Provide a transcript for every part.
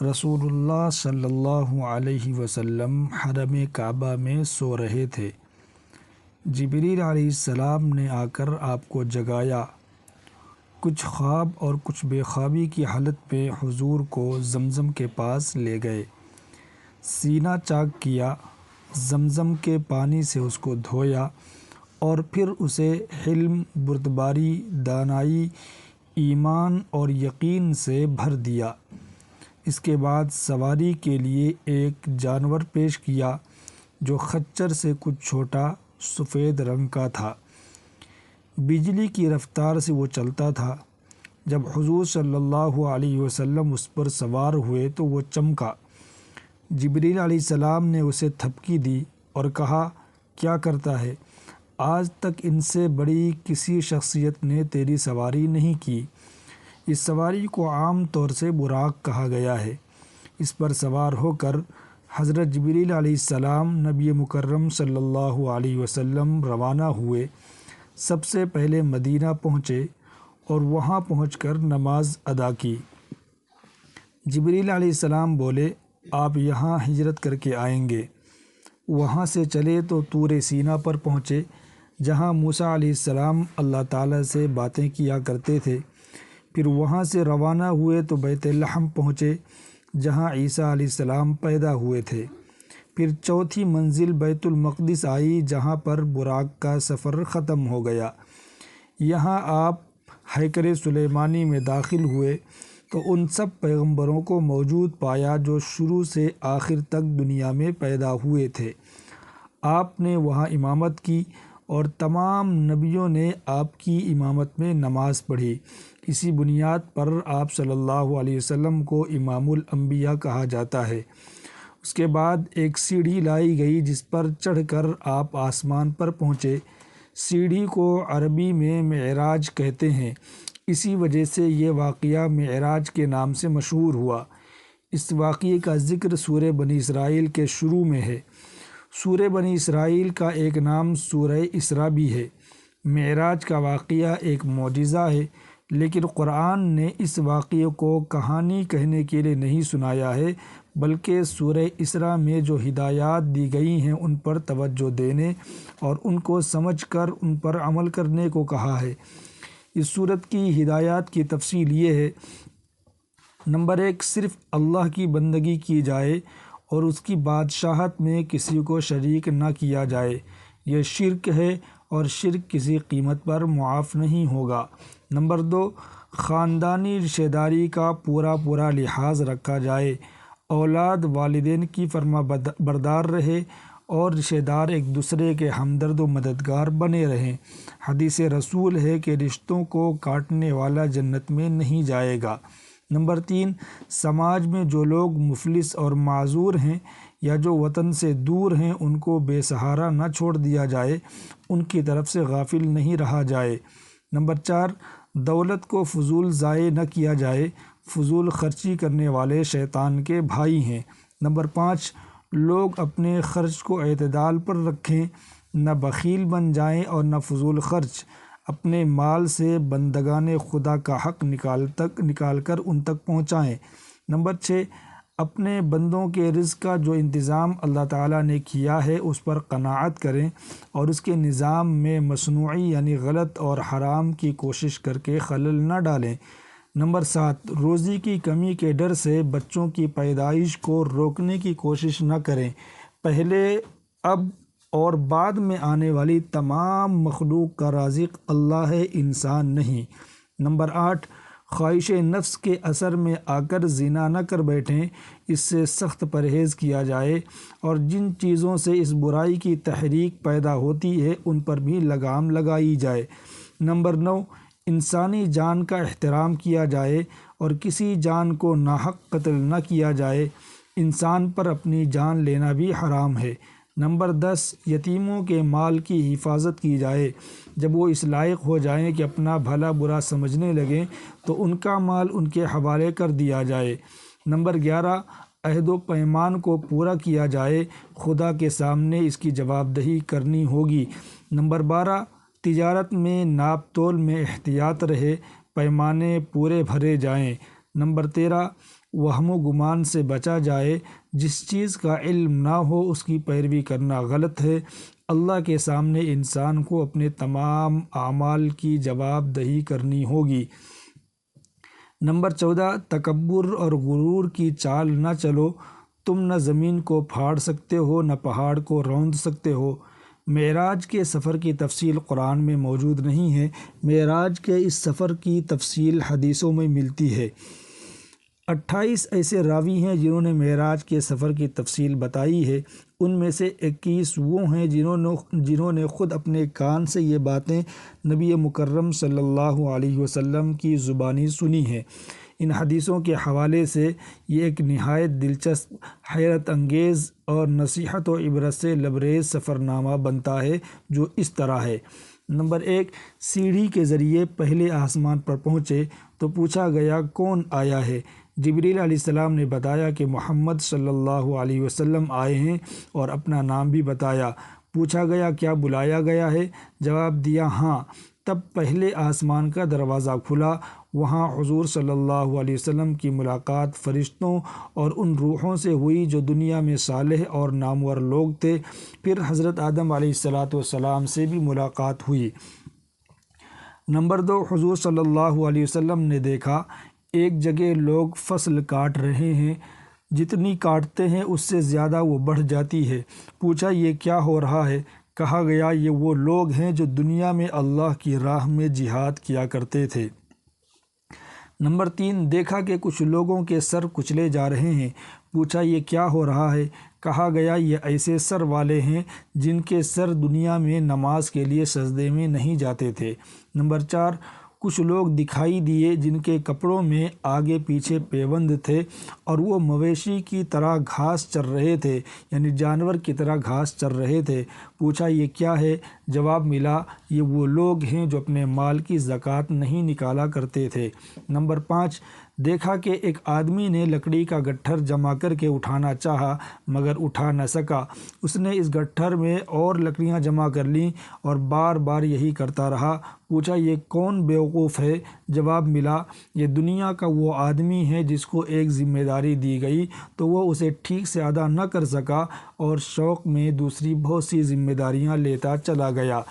رسول اللہ صلی اللہ علیہ وسلم حرم کعبہ میں سو رہے تھے۔ جبریل علیہ السلام نے آ کر آپ کو جگایا۔ کچھ خواب اور کچھ بے خوابی کی حالت میں حضور کو زمزم کے پاس لے گئے، سینہ چاک کیا، زمزم کے پانی سے اس کو دھویا اور پھر اسے حلم، بردباری، دانائی، ایمان اور یقین سے بھر دیا۔ اس کے بعد سواری کے لیے ایک جانور پیش کیا جو خچر سے کچھ چھوٹا، سفید رنگ کا تھا۔ بجلی کی رفتار سے وہ چلتا تھا۔ جب حضور صلی اللہ علیہ وسلم اس پر سوار ہوئے تو وہ چمکا۔ جبریل علیہ السلام نے اسے تھپکی دی اور کہا، کیا کرتا ہے؟ آج تک ان سے بڑی کسی شخصیت نے تیری سواری نہیں کی۔ اس سواری کو عام طور سے براق کہا گیا ہے۔ اس پر سوار ہو کر حضرت جبریل علیہ السلام نبی مکرم صلی اللہ علیہ وسلم روانہ ہوئے۔ سب سے پہلے مدینہ پہنچے اور وہاں پہنچ کر نماز ادا کی۔ جبریل علیہ السلام بولے، آپ یہاں ہجرت کر کے آئیں گے۔ وہاں سے چلے تو طور سینا پر پہنچے، جہاں موسیٰ علیہ السلام اللہ تعالیٰ سے باتیں کیا کرتے تھے۔ پھر وہاں سے روانہ ہوئے تو بیت لحم پہنچے، جہاں عیسیٰ علیہ السلام پیدا ہوئے تھے۔ پھر چوتھی منزل بیت المقدس آئی، جہاں پر براق کا سفر ختم ہو گیا۔ یہاں آپ ہیکل سلیمانی میں داخل ہوئے تو ان سب پیغمبروں کو موجود پایا جو شروع سے آخر تک دنیا میں پیدا ہوئے تھے۔ آپ نے وہاں امامت کی اور تمام نبیوں نے آپ کی امامت میں نماز پڑھی۔ اسی بنیاد پر آپ صلی اللہ علیہ وسلم کو امام الانبیاء کہا جاتا ہے۔ اس کے بعد ایک سیڑھی لائی گئی جس پر چڑھ کر آپ آسمان پر پہنچے۔ سیڑھی کو عربی میں معراج کہتے ہیں، اسی وجہ سے یہ واقعہ معراج کے نام سے مشہور ہوا۔ اس واقعے کا ذکر سورہ بنی اسرائیل کے شروع میں ہے۔ سورہ بنی اسرائیل کا ایک نام سورہ اسراء بھی ہے۔ معراج کا واقعہ ایک معجزہ ہے، لیکن قرآن نے اس واقعے کو کہانی کہنے کے لیے نہیں سنایا ہے، بلکہ سورہ اسراء میں جو ہدایات دی گئی ہیں ان پر توجہ دینے اور ان کو سمجھ کر ان پر عمل کرنے کو کہا ہے۔ اس سورت کی ہدایات کی تفصیل یہ ہے: نمبر 1، صرف اللہ کی بندگی کی جائے اور اس کی بادشاہت میں کسی کو شریک نہ کیا جائے۔ یہ شرک ہے اور شرک کسی قیمت پر معاف نہیں ہوگا۔ نمبر 2، خاندانی رشتہ داری کا پورا لحاظ رکھا جائے، اولاد والدین کی فرما بردار رہے اور رشتہ دار ایک دوسرے کے ہمدرد و مددگار بنے رہیں۔ حدیث رسول ہے کہ رشتوں کو کاٹنے والا جنت میں نہیں جائے گا۔ نمبر 3، سماج میں جو لوگ مفلس اور معذور ہیں یا جو وطن سے دور ہیں ان کو بے سہارا نہ چھوڑ دیا جائے، ان کی طرف سے غافل نہیں رہا جائے۔ نمبر 4، دولت کو فضول ضائع نہ کیا جائے، فضول خرچی کرنے والے شیطان کے بھائی ہیں۔ نمبر 5، لوگ اپنے خرچ کو اعتدال پر رکھیں، نہ بخیل بن جائیں اور نہ فضول خرچ۔ اپنے مال سے بندگان خدا کا حق نکال کر ان تک پہنچائیں۔ نمبر 6، اپنے بندوں کے رزق کا جو انتظام اللہ تعالیٰ نے کیا ہے اس پر قناعت کریں اور اس کے نظام میں مصنوعی یعنی غلط اور حرام کی کوشش کر کے خلل نہ ڈالیں۔ نمبر 7، روزی کی کمی کے ڈر سے بچوں کی پیدائش کو روکنے کی کوشش نہ کریں۔ پہلے، اب اور بعد میں آنے والی تمام مخلوق کا رازق اللہ ہے، انسان نہیں۔ نمبر 8، خواہش نفس کے اثر میں آ کر زنا نہ کر بیٹھیں، اس سے سخت پرہیز کیا جائے اور جن چیزوں سے اس برائی کی تحریک پیدا ہوتی ہے ان پر بھی لگام لگائی جائے۔ نمبر 9، انسانی جان کا احترام کیا جائے اور کسی جان کو ناحق قتل نہ کیا جائے۔ انسان پر اپنی جان لینا بھی حرام ہے۔ نمبر 10، یتیموں کے مال کی حفاظت کی جائے۔ جب وہ اس لائق ہو جائیں کہ اپنا بھلا برا سمجھنے لگیں تو ان کا مال ان کے حوالے کر دیا جائے۔ نمبر 11، عہد و پیمان کو پورا کیا جائے، خدا کے سامنے اس کی جواب دہی کرنی ہوگی۔ نمبر 12، تجارت میں ناپ تول میں احتیاط رہے، پیمانے پورے بھرے جائیں۔ نمبر 13، وہم و گمان سے بچا جائے۔ جس چیز کا علم نہ ہو اس کی پیروی کرنا غلط ہے۔ اللہ کے سامنے انسان کو اپنے تمام اعمال کی جواب دہی کرنی ہوگی۔ نمبر 14، تکبر اور غرور کی چال نہ چلو۔ تم نہ زمین کو پھاڑ سکتے ہو نہ پہاڑ کو روند سکتے ہو۔ معراج کے سفر کی تفصیل قرآن میں موجود نہیں ہے۔ معراج کے اس سفر کی تفصیل حدیثوں میں ملتی ہے۔ 28 ایسے راوی ہیں جنہوں نے معراج کے سفر کی تفصیل بتائی ہے۔ ان میں سے 21 وہ ہیں جنہوں نے خود اپنے کان سے یہ باتیں نبی مکرم صلی اللہ علیہ وسلم کی زبانی سنی ہیں۔ ان حدیثوں کے حوالے سے یہ ایک نہایت دلچسپ، حیرت انگیز اور نصیحت و عبرت سے لبریز سفر نامہ بنتا ہے جو اس طرح ہے۔ نمبر 1، سیڑھی کے ذریعے پہلے آسمان پر پہنچے تو پوچھا گیا کون آیا ہے؟ جبریل علیہ السلام نے بتایا کہ محمد صلی اللہ علیہ وسلم آئے ہیں اور اپنا نام بھی بتایا۔ پوچھا گیا کیا بلایا گیا ہے؟ جواب دیا ہاں۔ تب پہلے آسمان کا دروازہ کھلا۔ وہاں حضور صلی اللہ علیہ وسلم کی ملاقات فرشتوں اور ان روحوں سے ہوئی جو دنیا میں صالح اور نامور لوگ تھے۔ پھر حضرت آدم علیہ السلام سے بھی ملاقات ہوئی۔ نمبر 2، حضور صلی اللہ علیہ وسلم نے دیکھا ایک جگہ لوگ فصل کاٹ رہے ہیں، جتنی کاٹتے ہیں اس سے زیادہ وہ بڑھ جاتی ہے۔ پوچھا یہ کیا ہو رہا ہے؟ کہا گیا یہ وہ لوگ ہیں جو دنیا میں اللہ کی راہ میں جہاد کیا کرتے تھے۔ نمبر 3، دیکھا کہ کچھ لوگوں کے سر کچلے جا رہے ہیں۔ پوچھا یہ کیا ہو رہا ہے؟ کہا گیا یہ ایسے سر والے ہیں جن کے سر دنیا میں نماز کے لیے سجدے میں نہیں جاتے تھے۔ نمبر 4، کچھ لوگ دکھائی دیے جن کے کپڑوں میں آگے پیچھے پیوند تھے اور وہ مویشی کی طرح گھاس چر رہے تھے، یعنی جانور کی طرح گھاس چر رہے تھے۔ پوچھا یہ کیا ہے؟ جواب ملا یہ وہ لوگ ہیں جو اپنے مال کی زکوٰۃ نہیں نکالا کرتے تھے۔ نمبر 5، دیکھا کہ ایک آدمی نے لکڑی کا گٹھر جمع کر کے اٹھانا چاہا مگر اٹھا نہ سکا۔ اس نے اس گٹھر میں اور لکڑیاں جمع کر لیں اور بار بار یہی کرتا رہا۔ پوچھا یہ کون بیوقوف ہے؟ جواب ملا یہ دنیا کا وہ آدمی ہے جس کو ایک ذمہ داری دی گئی تو وہ اسے ٹھیک سے ادا نہ کر سکا اور شوق میں دوسری بہت سی ذمہ داریاں لیتا چلا گیا۔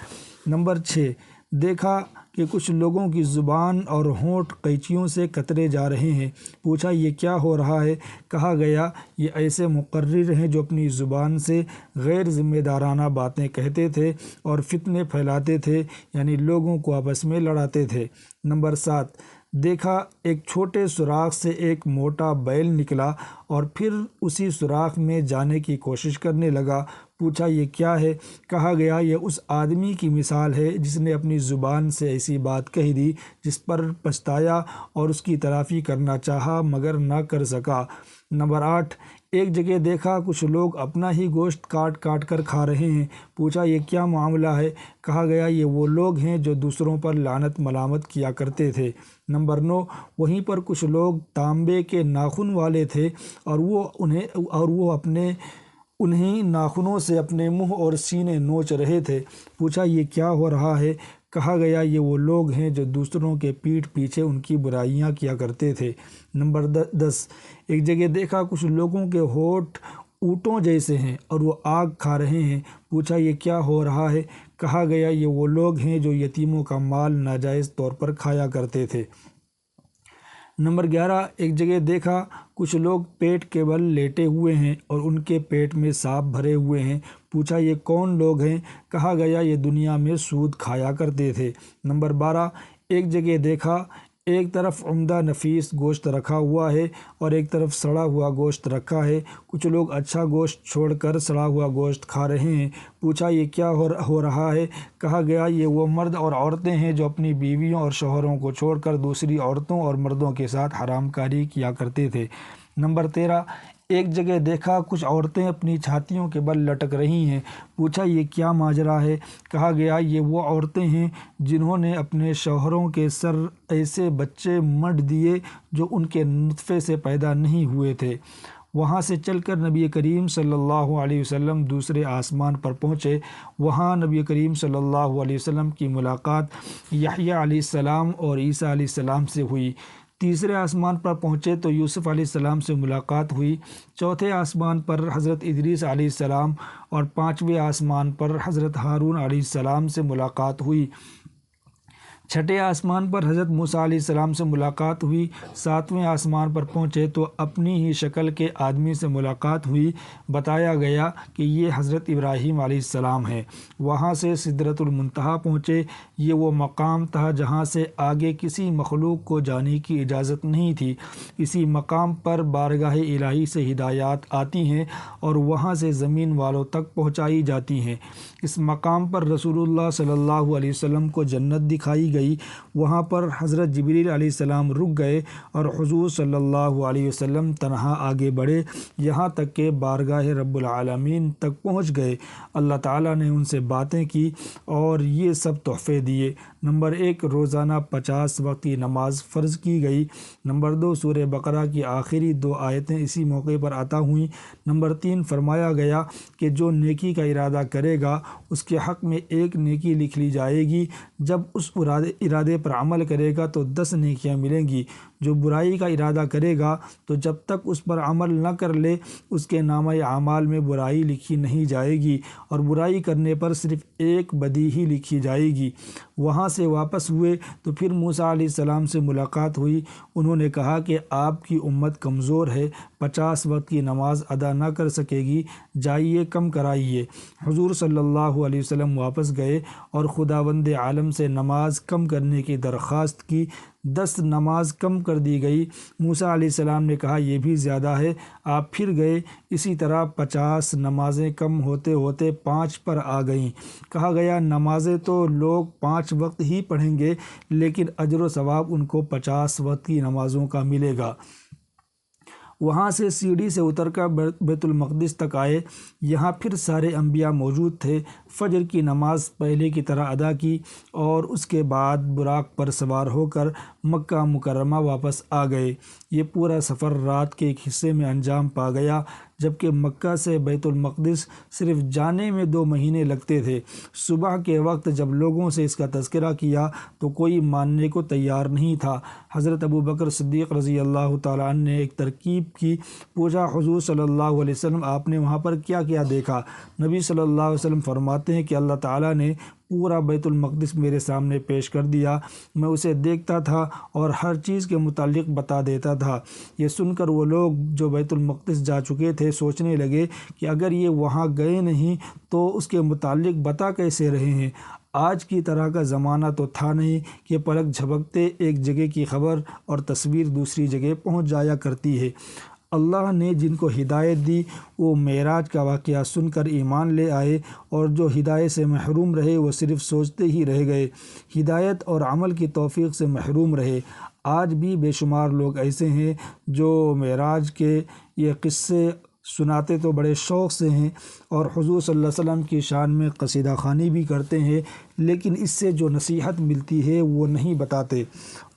نمبر 6، دیکھا کہ کچھ لوگوں کی زبان اور ہونٹ قینچیوں سے کترے جا رہے ہیں۔ پوچھا یہ کیا ہو رہا ہے؟ کہا گیا یہ ایسے مقرر ہیں جو اپنی زبان سے غیر ذمہ دارانہ باتیں کہتے تھے اور فتنے پھیلاتے تھے، یعنی لوگوں کو آپس میں لڑاتے تھے۔ نمبر 7، دیکھا ایک چھوٹے سوراخ سے ایک موٹا بیل نکلا اور پھر اسی سوراخ میں جانے کی کوشش کرنے لگا۔ پوچھا یہ کیا ہے؟ کہا گیا یہ اس آدمی کی مثال ہے جس نے اپنی زبان سے ایسی بات کہہ دی جس پر پچھتایا اور اس کی تلافی کرنا چاہا مگر نہ کر سکا۔ نمبر 8، ایک جگہ دیکھا کچھ لوگ اپنا ہی گوشت کاٹ کاٹ کر کھا رہے ہیں۔ پوچھا یہ کیا معاملہ ہے؟ کہا گیا یہ وہ لوگ ہیں جو دوسروں پر لعنت ملامت کیا کرتے تھے۔ نمبر 9، وہیں پر کچھ لوگ تانبے کے ناخن والے تھے اور وہ انہیں ناخنوں سے اپنے منہ اور سینے نوچ رہے تھے۔ پوچھا یہ کیا ہو رہا ہے؟ کہا گیا یہ وہ لوگ ہیں جو دوسروں کے پیٹھ پیچھے ان کی برائیاں کیا کرتے تھے۔ نمبر 10، ایک جگہ دیکھا کچھ لوگوں کے ہونٹ اونٹوں جیسے ہیں اور وہ آگ کھا رہے ہیں۔ پوچھا یہ کیا ہو رہا ہے؟ کہا گیا یہ وہ لوگ ہیں جو یتیموں کا مال ناجائز طور پر کھایا کرتے تھے۔ نمبر 11، ایک جگہ دیکھا کچھ لوگ پیٹ کے بل لیٹے ہوئے ہیں اور ان کے پیٹ میں سانپ بھرے ہوئے ہیں۔ پوچھا یہ کون لوگ ہیں؟ کہا گیا یہ دنیا میں سود کھایا کرتے تھے۔ نمبر 12، ایک جگہ دیکھا ایک طرف عمدہ نفیس گوشت رکھا ہوا ہے اور ایک طرف سڑا ہوا گوشت رکھا ہے۔ کچھ لوگ اچھا گوشت چھوڑ کر سڑا ہوا گوشت کھا رہے ہیں۔ پوچھا یہ کیا ہو رہا ہے؟ کہا گیا یہ وہ مرد اور عورتیں ہیں جو اپنی بیویوں اور شوہروں کو چھوڑ کر دوسری عورتوں اور مردوں کے ساتھ حرام کاری کیا کرتے تھے۔ نمبر 13، ایک جگہ دیکھا کچھ عورتیں اپنی چھاتیوں کے بل لٹک رہی ہیں۔ پوچھا یہ کیا ماجرا ہے؟ کہا گیا یہ وہ عورتیں ہیں جنہوں نے اپنے شوہروں کے سر ایسے بچے مڈ دیے جو ان کے نطفے سے پیدا نہیں ہوئے تھے۔ وہاں سے چل کر نبی کریم صلی اللہ علیہ وسلم دوسرے آسمان پر پہنچے۔ وہاں نبی کریم صلی اللہ علیہ وسلم کی ملاقات یحییٰ علیہ السلام اور عیسیٰ علیہ السلام سے ہوئی۔ تیسرے آسمان پر پہنچے تو یوسف علیہ السلام سے ملاقات ہوئی، چوتھے آسمان پر حضرت ادریس علیہ السلام اور پانچویں آسمان پر حضرت ہارون علیہ السلام سے ملاقات ہوئی، چھٹے آسمان پر حضرت موسیٰ علیہ السلام سے ملاقات ہوئی، ساتویں آسمان پر پہنچے تو اپنی ہی شکل کے آدمی سے ملاقات ہوئی، بتایا گیا کہ یہ حضرت ابراہیم علیہ السلام ہے۔ وہاں سے سدرۃ المنتہا پہنچے، یہ وہ مقام تھا جہاں سے آگے کسی مخلوق کو جانے کی اجازت نہیں تھی۔ اسی مقام پر بارگاہ الہی سے ہدایات آتی ہیں اور وہاں سے زمین والوں تک پہنچائی جاتی ہیں۔ اس مقام پر رسول اللہ صلی اللہ علیہ وسلم کو جنت دکھائی گئی، وہاں پر حضرت جبریل علیہ السلام رک گئے اور حضور صلی اللہ علیہ وسلم تنہا آگے بڑھے، یہاں تک کہ بارگاہ رب العالمین تک پہنچ گئے۔ اللہ تعالیٰ نے ان سے باتیں کی اور یہ سب تحفے دیے۔ نمبر 1، روزانہ 50 وقت کی نماز فرض کی گئی۔ نمبر 2، سورہ بقرہ کی آخری 2 آیتیں اسی موقع پر عطا ہوئیں۔ نمبر 3، فرمایا گیا کہ جو نیکی کا ارادہ کرے گا اس کے حق میں 1 نیکی لکھ لی جائے گی، جب اس ارادے پر عمل کرے گا تو 10 نیکیاں ملیں گی۔ جو برائی کا ارادہ کرے گا تو جب تک اس پر عمل نہ کر لے اس کے نامہ اعمال میں برائی لکھی نہیں جائے گی، اور برائی کرنے پر صرف 1 بدی ہی لکھی جائے گی۔ وہاں سے واپس ہوئے تو پھر موسیٰ علیہ السلام سے ملاقات ہوئی، انہوں نے کہا کہ آپ کی امت کمزور ہے، 50 وقت کی نماز ادا نہ کر سکے گی، جائیے کم کرائیے۔ حضور صلی اللہ علیہ وسلم واپس گئے اور خداوند عالم سے نماز کم کرنے کی درخواست کی، 10 نماز کم کر دی گئی۔ موسیٰ علیہ السلام نے کہا یہ بھی زیادہ ہے، آپ پھر گئے، اسی طرح 50 نمازیں کم ہوتے ہوتے 5 پر آ گئیں۔ کہا گیا نمازیں تو لوگ 5 وقت ہی پڑھیں گے لیکن اجر و ثواب ان کو 50 وقت کی نمازوں کا ملے گا۔ وہاں سے سیڑھی سے اتر کر بیت المقدس تک آئے، یہاں پھر سارے انبیاء موجود تھے۔ فجر کی نماز پہلے کی طرح ادا کی اور اس کے بعد براق پر سوار ہو کر مکہ مکرمہ واپس آ گئے۔ یہ پورا سفر رات کے ایک حصے میں انجام پا گیا، جبکہ مکہ سے بیت المقدس صرف جانے میں 2 مہینے لگتے تھے۔ صبح کے وقت جب لوگوں سے اس کا تذکرہ کیا تو کوئی ماننے کو تیار نہیں تھا۔ حضرت ابوبکر صدیق رضی اللہ تعالیٰ عنہ نے ایک ترکیب کی، پوچھا حضور صلی اللہ علیہ وسلم آپ نے وہاں پر کیا کیا دیکھا؟ نبی صلی اللہ علیہ وسلم فرماتے ہیں کہ اللہ تعالیٰ نے پورا بیت المقدس میرے سامنے پیش کر دیا، میں اسے دیکھتا تھا اور ہر چیز کے متعلق بتا دیتا تھا۔ یہ سن کر وہ لوگ جو بیت المقدس جا چکے تھے سوچنے لگے کہ اگر یہ وہاں گئے نہیں تو اس کے متعلق بتا کیسے رہے ہیں؟ آج کی طرح کا زمانہ تو تھا نہیں کہ پلک جھپکتے ایک جگہ کی خبر اور تصویر دوسری جگہ پہنچ جایا کرتی ہے۔ اللہ نے جن کو ہدایت دی وہ معراج کا واقعہ سن کر ایمان لے آئے، اور جو ہدایت سے محروم رہے وہ صرف سوچتے ہی رہ گئے، ہدایت اور عمل کی توفیق سے محروم رہے۔ آج بھی بے شمار لوگ ایسے ہیں جو معراج کے یہ قصے سناتے تو بڑے شوق سے ہیں اور حضور صلی اللہ علیہ وسلم کی شان میں قصیدہ خوانی بھی کرتے ہیں، لیکن اس سے جو نصیحت ملتی ہے وہ نہیں بتاتے۔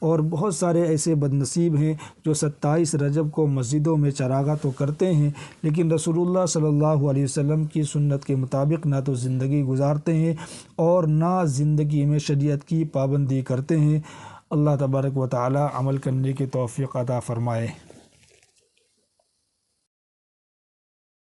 اور بہت سارے ایسے بد نصیب ہیں جو 27 رجب کو مسجدوں میں چراغاں تو کرتے ہیں لیکن رسول اللہ صلی اللہ علیہ وسلم کی سنت کے مطابق نہ تو زندگی گزارتے ہیں اور نہ زندگی میں شریعت کی پابندی کرتے ہیں۔ اللہ تبارک و تعالی عمل کرنے کی توفیق عطا فرمائے۔